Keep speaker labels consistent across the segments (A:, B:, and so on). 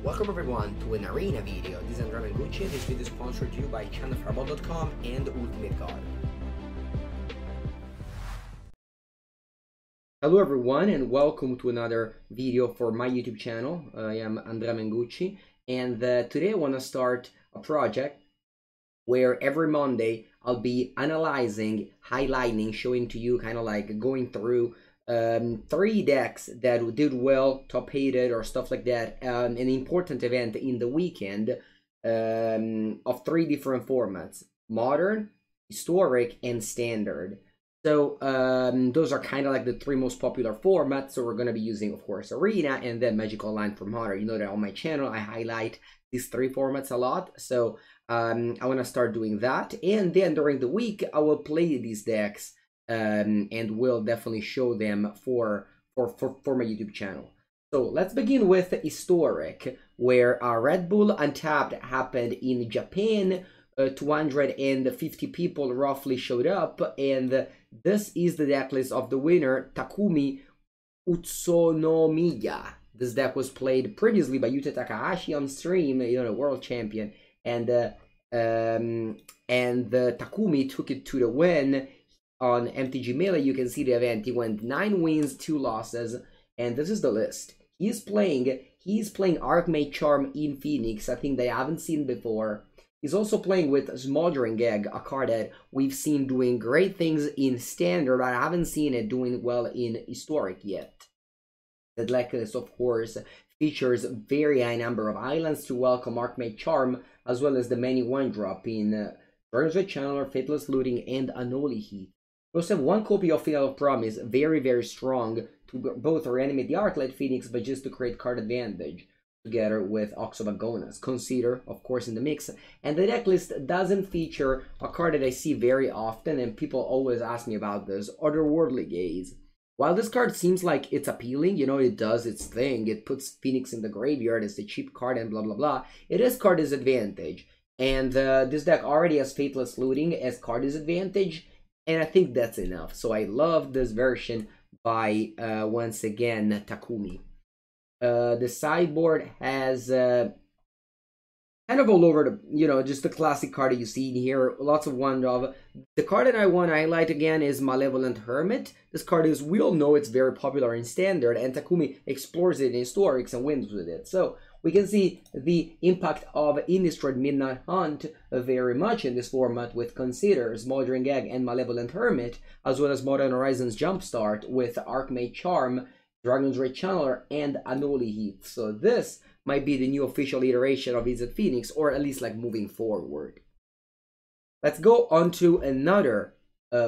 A: Welcome everyone to an arena video. This is Andrea Gucci. This video is sponsored to you by channelfireball.com and Ultimate Guard. Hello everyone and welcome to another video for my YouTube channel. I am Andrea Mengucci and today I want to start a project where every Monday I'll be analyzing, highlighting, showing to you, kind of like going through 3 decks that did well, top 8'd or stuff like that, an important event in the weekend of 3 different formats: modern, historic, and standard. So those are kind of like the 3 most popular formats. So we're going to be using, of course, Arena and then Magic Online for Modern. You know that on my channel I highlight these 3 formats a lot. So I want to start doing that. And then during the week, I will play these decks and will definitely show them for my YouTube channel. So let's begin with Historic, where Red Bull Untapped happened in Japan. 250 people roughly showed up, and this is the deck list of the winner, Takumi Utsunomiya. This deck was played previously by Yuta Takahashi on stream, you know, the world champion, and Takumi took it to the win. On MTG Melee, you can see the event. He went 9 wins, 2 losses, and this is the list. He's playing Archmage Charm in Phoenix, a thing they haven't seen before. He's also playing with Smoldering Egg, a card that we've seen doing great things in Standard, but I haven't seen it doing well in Historic yet. The deck list, of course, features a very high number of islands to welcome Archmage Charm, as well as the many 1-drop in Dragon's Red Channeler, Faithless Looting, and Anoli Heat. We also have 1 copy of Final Promise, very, very strong, to both reanimate the Arclight Phoenix, but just to create card advantage, together with Ox of Agonas. Consider, of course, in the mix. And the deck list doesn't feature a card that I see very often, and people always ask me about this, Otherworldly Gaze. While this card seems like it's appealing, you know, it does its thing, it puts Phoenix in the graveyard, it's a cheap card and blah blah blah, it is card disadvantage. And this deck already has Faithless Looting as card disadvantage, and I think that's enough. So I love this version by, once again, Takumi. The sideboard has kind of all over the, you know, just the classic card that you see in here. Lots of 1-drop. The card that I want to highlight again is Malevolent Hermit. This card is, we all know it's very popular in Standard, and Takumi explores it in Historics and wins with it. So we can see the impact of Innistrad Midnight Hunt very much in this format with Consider, Smoldering Egg, and Malevolent Hermit, as well as Modern Horizons Jumpstart with Archmage Charm, Dragon's Red Channeler, and Anoli Heat. So this might be the new official iteration of Izzet Phoenix, or at least like moving forward. Let's go on to another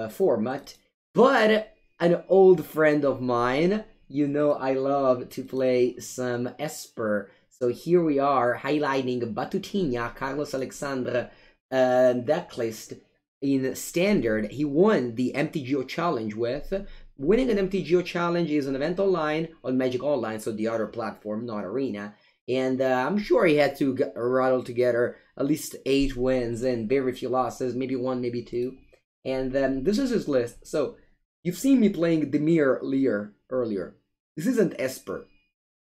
A: format, but an old friend of mine. You know I love to play some Esper. So here we are highlighting Batutinha, Carlos Alexandre decklist in Standard. He won the MTGO Challenge with. Winning an MTGO Challenge is an event online on Magic Online, so the other platform, not Arena. And I'm sure he had to rattle together at least 8 wins and very few losses, maybe 1, maybe 2. And this is his list. So you've seen me playing Dimir Lear earlier. This isn't Esper.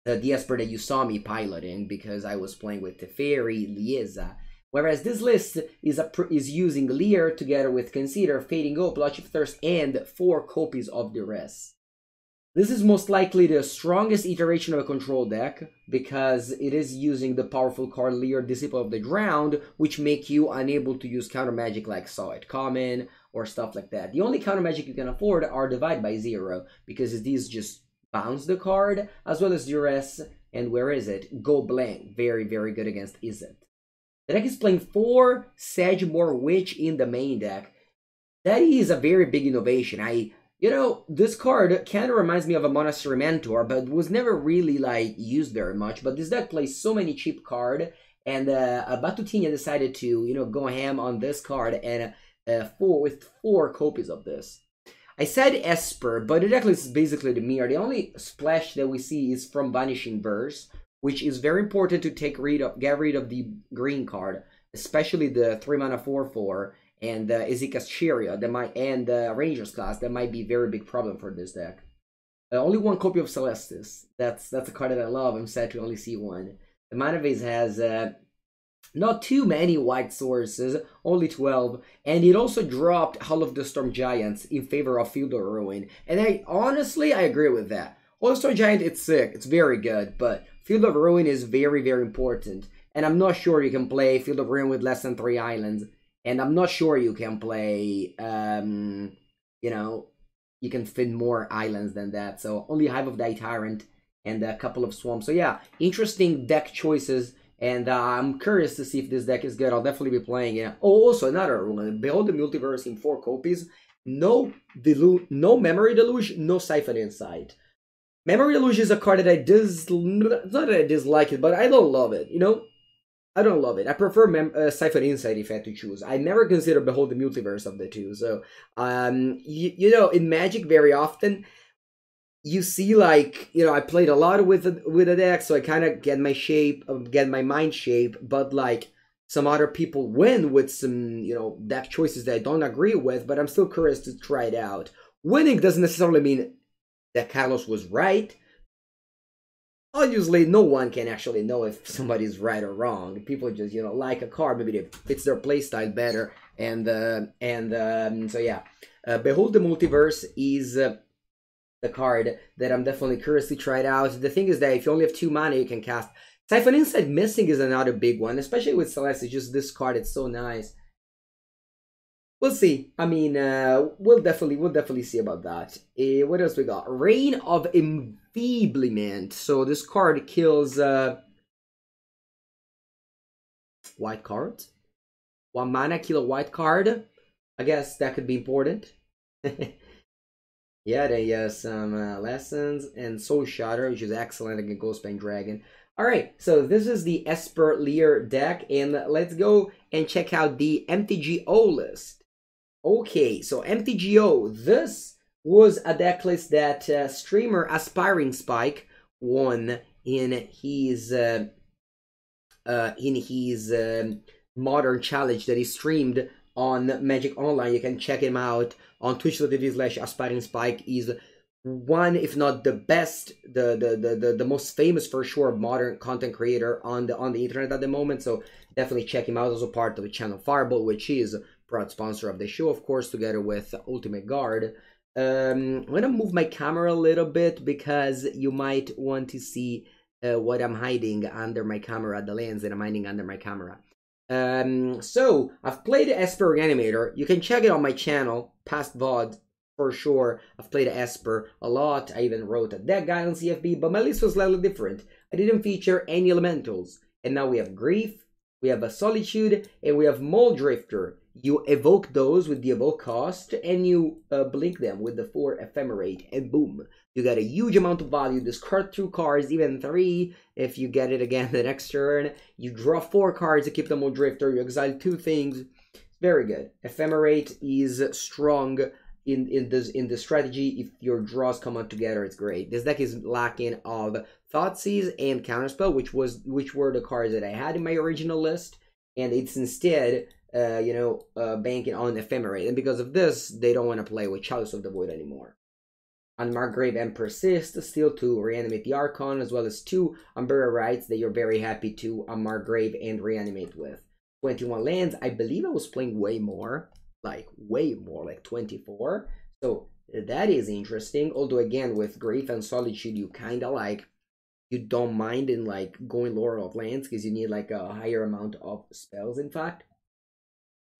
A: The Esper that you saw me piloting, because I was playing with Teferi, Lieza. Whereas this list is using Lear together with Consider, Fading Hope, Lodge of Thirst, and 4 copies of Duress. This is most likely the strongest iteration of a control deck, because it is using the powerful card Lear, Disciple of the Drowned, which make you unable to use counter magic like Saw It Common or stuff like that. The only counter magic you can afford are Divide by 0, because these just bounce the card, as well as Duress, and where is it? Go Blank. Very, very good against Izzet. The deck is playing 4 Sedgemoor Witch in the main deck. That is a very big innovation. You know, this card kind of reminds me of a Monastery Mentor, but was never really, like, used very much. But this deck plays so many cheap cards, and Batutinha decided to, you know, go ham on this card, and with 4 copies of this. I said Esper, but the deck list is basically the mirror. The only splash that we see is from Vanishing Verse, which is very important to get rid of the green card, especially the 3-mana 4/4 and Ezeka's Chariot that might, and Ranger's Class. That might be a very big problem for this deck. Only 1 copy of Celestis. That's a card that I love. I'm sad to only see 1. The mana base has not too many white sources, only 12, and it also dropped Hall of the Storm Giants in favor of Field of Ruin. And I agree with that. Hall of Storm Giant, it's sick, it's very good, but Field of Ruin is very, very important. And I'm not sure you can play Field of Ruin with less than 3 islands. And I'm not sure you can play, you know, you can fit more islands than that. So only Hive of the Tyrant and a couple of swamps. So yeah, interesting deck choices. And I'm curious to see if this deck is good. I'll definitely be playing it. Oh, also another one. Behold the Multiverse in 4 copies. No Memory Deluge, no Siphon Insight. Memory Deluge is a card that not that I dislike it, but I don't love it, you know? I don't love it. I prefer Siphon Insight if I had to choose. I never consider Behold the Multiverse of the two. So, you know, in Magic very often, you see, like, you know, I played a lot with a deck, so I kind of get my mind shape, but, like, some other people win with some, you know, deck choices that I don't agree with, but I'm still curious to try it out. Winning doesn't necessarily mean that Carlos was right. Obviously, no one can actually know if somebody's right or wrong. People just, you know, like a card, maybe it fits their playstyle better, and so yeah. Behold the Multiverse is the card that I'm definitely curious to try it out. The thing is that if you only have 2 mana, you can cast. Siphon Insight Missing is another big one, especially with Celeste. It's just this card, it's so nice. We'll see. I mean, we'll definitely see about that. What else we got? Reign of Enfeeblement. So this card kills white card. 1 mana, kill a white card. I guess that could be important. Yeah, they have some lessons and Soul Shatter, which is excellent against Ghostbane Dragon. Alright, so this is the Esper Lear deck, and let's go and check out the MTGO list. Okay, so MTGO, this was a deck list that streamer Aspiring Spike won in his Modern Challenge that he streamed on Magic Online. You can check him out on twitch.tv/Aspiring Spike. Is one, if not the best, the most famous for sure modern content creator on the internet at the moment. So definitely check him out. Also part of the channel Fireball, which is a proud sponsor of the show, of course, together with Ultimate Guard. I'm gonna move my camera a little bit because you might want to see what I'm hiding under my camera, the lens that I'm hiding under my camera. So I've played Esper Reanimator. You can check it on my channel, past VOD for sure. I've played Esper a lot. I even wrote a deck guide on CFB, but my list was slightly different. I didn't feature any elementals. And now we have Grief, we have a Solitude, and we have Mole Drifter. You evoke those with the evoke cost, and you blink them with the 4 Ephemerate, and boom, you get a huge amount of value. Discard 2 cards, even 3 if you get it again the next turn. You draw 4 cards to keep the Mole Drifter. You exile 2 things. Very good. Ephemerate is strong in the strategy. If your draws come out together, it's great. This deck is lacking of Thoughtseize and Counterspell, which were the cards that I had in my original list, and it's instead banking on Ephemerate, and because of this, they don't want to play with Chalice of the Void anymore. Unmarked Grave and Persist, still to reanimate the Archon, as well as 2 Unburial Rites that you're very happy to unmark Grave and reanimate with. 21 lands. I believe I was playing way more, like 24. So that is interesting. Although again, with Grief and Solitude, you kind of like, you don't mind in like going lower of lands because you need like a higher amount of spells, in fact.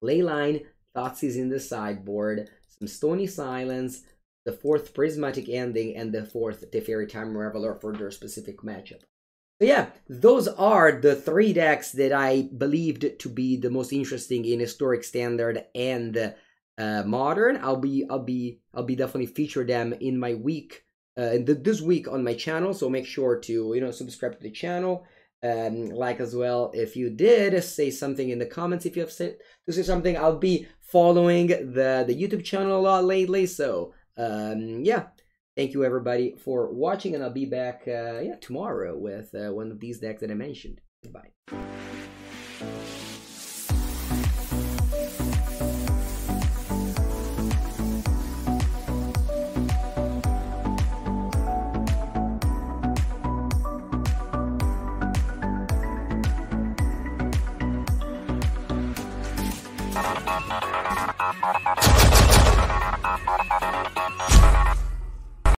A: Leyline, Thoughtseize in the sideboard, some Stony Silence, the 4th Prismatic Ending, and the 4th Teferi Time Reveler for their specific matchup. So yeah, those are the 3 decks that I believed to be the most interesting in Historic, Standard, and Modern. I'll be definitely feature them in my week, this week on my channel. So make sure to subscribe to the channel. Like as well if you did, say something in the comments if you have to say something. I'll be following the YouTube channel a lot lately, so yeah, thank you everybody for watching, and I'll be back tomorrow with one of these decks that I mentioned. Goodbye.